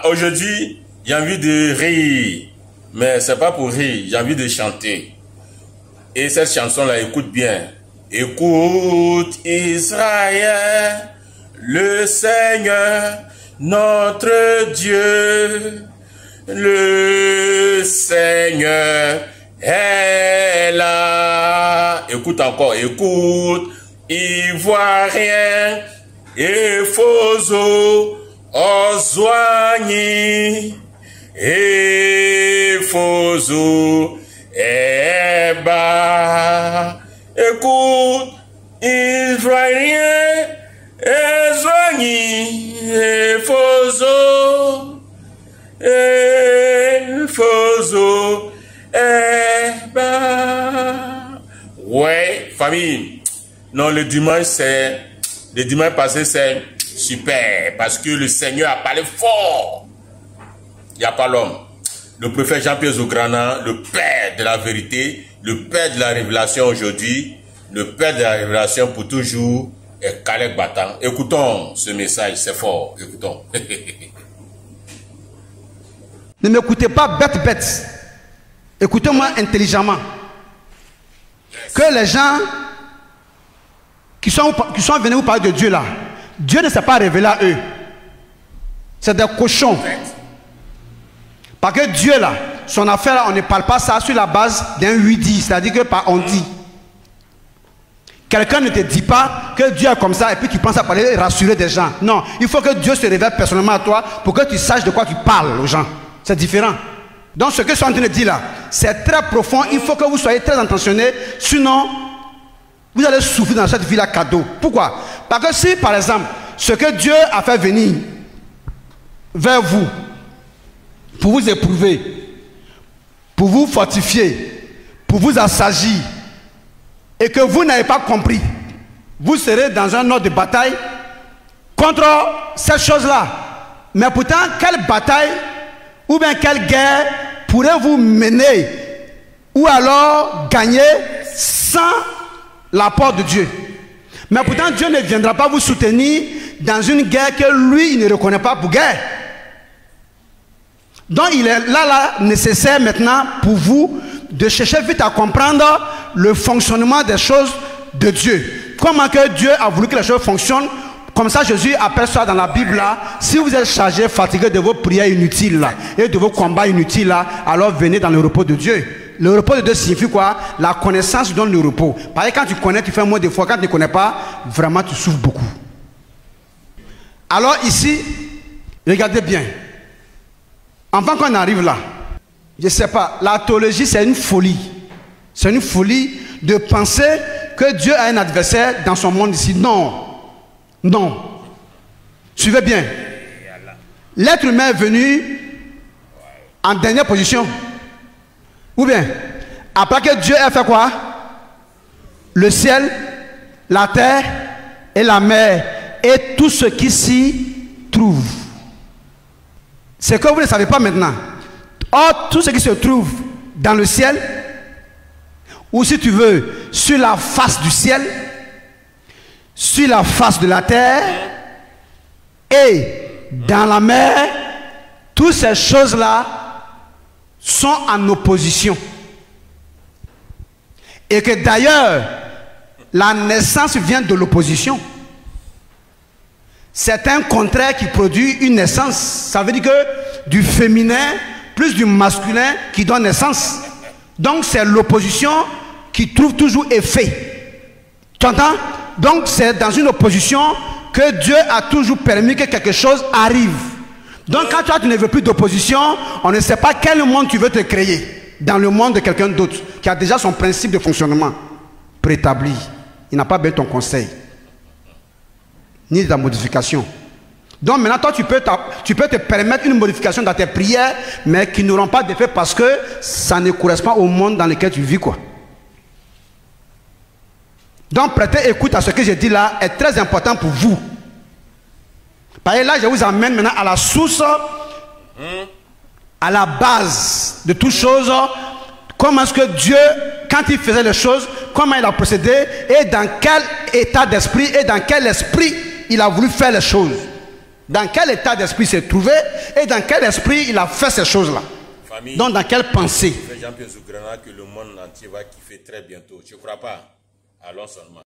Aujourd'hui, j'ai envie de rire. Mais c'est pas pour rire, j'ai envie de chanter. Et cette chanson-là, écoute bien. Écoute Israël, le Seigneur, notre Dieu. Le Seigneur est là. Écoute encore, écoute. Ivoirien et Fozo, Ozwani et Fozo, Eba. Écoute, Ivoirien et Ozwani et Fozo, et Fozo, Eba. Ouais, famille. Non, le dimanche passé, c'est super. Parce que le Seigneur a parlé fort. Il n'y a pas l'homme. Le prophète Jean-Pierre Zograna, le Père de la vérité, le Père de la révélation aujourd'hui, le Père de la révélation pour toujours, est Caleb Batan. Écoutons ce message, c'est fort. Écoutons. Ne m'écoutez pas bête. Écoutez-moi intelligemment. Que les gens qui sont venus vous parler de Dieu là, Dieu ne s'est pas révélé à eux. C'est des cochons. Parce que Dieu là, son affaire là, on ne parle pas ça sur la base d'un oui-dit, c'est-à-dire que par on dit. Quelqu'un ne te dit pas que Dieu est comme ça et puis tu penses à parler et rassurer des gens. Non, il faut que Dieu se révèle personnellement à toi pour que tu saches de quoi tu parles aux gens. C'est différent. Donc ce que je suis en train de dire là, c'est très profond. Il faut que vous soyez très intentionnés. Sinon, vous allez souffrir dans cette vie-là cadeau. Pourquoi? Parce que si, par exemple, ce que Dieu a fait venir vers vous, pour vous éprouver, pour vous fortifier, pour vous assagir, et que vous n'avez pas compris, vous serez dans un ordre de bataille contre cette chose-là. Mais pourtant, quelle bataille ou bien quelle guerre pourrait vous mener ou alors gagner sans l'apport de Dieu? Mais pourtant, Dieu ne viendra pas vous soutenir dans une guerre que lui, il ne reconnaît pas pour guerre. Donc, il est là nécessaire maintenant pour vous de chercher vite à comprendre le fonctionnement des choses de Dieu. Comment que Dieu a voulu que les choses fonctionnent. Comme ça, Jésus appelle ça dans la Bible là. Si vous êtes chargé, fatigué de vos prières inutiles là, et de vos combats inutiles là, alors venez dans le repos de Dieu. Le repos de Dieu signifie quoi? La connaissance donne le repos. Parce que quand tu connais, tu fais moins de fois. Quand tu ne connais pas, vraiment tu souffres beaucoup. Alors ici, regardez bien. Avant qu'on arrive là, je ne sais pas, la théologie c'est une folie. C'est une folie de penser que Dieu a un adversaire dans son monde ici. Non. Non. Suivez bien. L'être humain est venu en dernière position. Ou bien, après que Dieu a fait quoi? Le ciel, la terre et la mer et tout ce qui s'y trouve. C'est que vous ne savez pas maintenant. Or, tout ce qui se trouve dans le ciel, ou si tu veux, sur la face du ciel, sur la face de la terre et dans la mer, toutes ces choses-là sont en opposition. Et que d'ailleurs, la naissance vient de l'opposition. C'est un contraire qui produit une naissance. Ça veut dire que du féminin plus du masculin qui donne naissance. Donc c'est l'opposition qui trouve toujours effet. Tu entends? Donc c'est dans une opposition que Dieu a toujours permis que quelque chose arrive. Donc quand toi tu ne veux plus d'opposition, on ne sait pas quel monde tu veux te créer. Dans le monde de quelqu'un d'autre qui a déjà son principe de fonctionnement préétabli. Il n'a pas besoin de ton conseil ni de ta modification. Donc maintenant toi tu peux te permettre une modification dans tes prières, mais qui n'auront pas d'effet parce que ça ne correspond pas au monde dans lequel tu vis, quoi. Donc prêtez écoute à ce que j'ai dit là est très important pour vous. Parce que là je vous amène maintenant à la source, à la base de toutes choses. Comment est-ce que Dieu, quand il faisait les choses, comment il a procédé et dans quel état d'esprit et dans quel esprit il a voulu faire les choses. Dans quel état d'esprit il s'est trouvé et dans quel esprit il a fait ces choses-là. Donc dans quelle pensée. Jean-Pierre Zougrana que le monde entier va kiffer très bientôt. Tu ne crois pas? Allons seulement.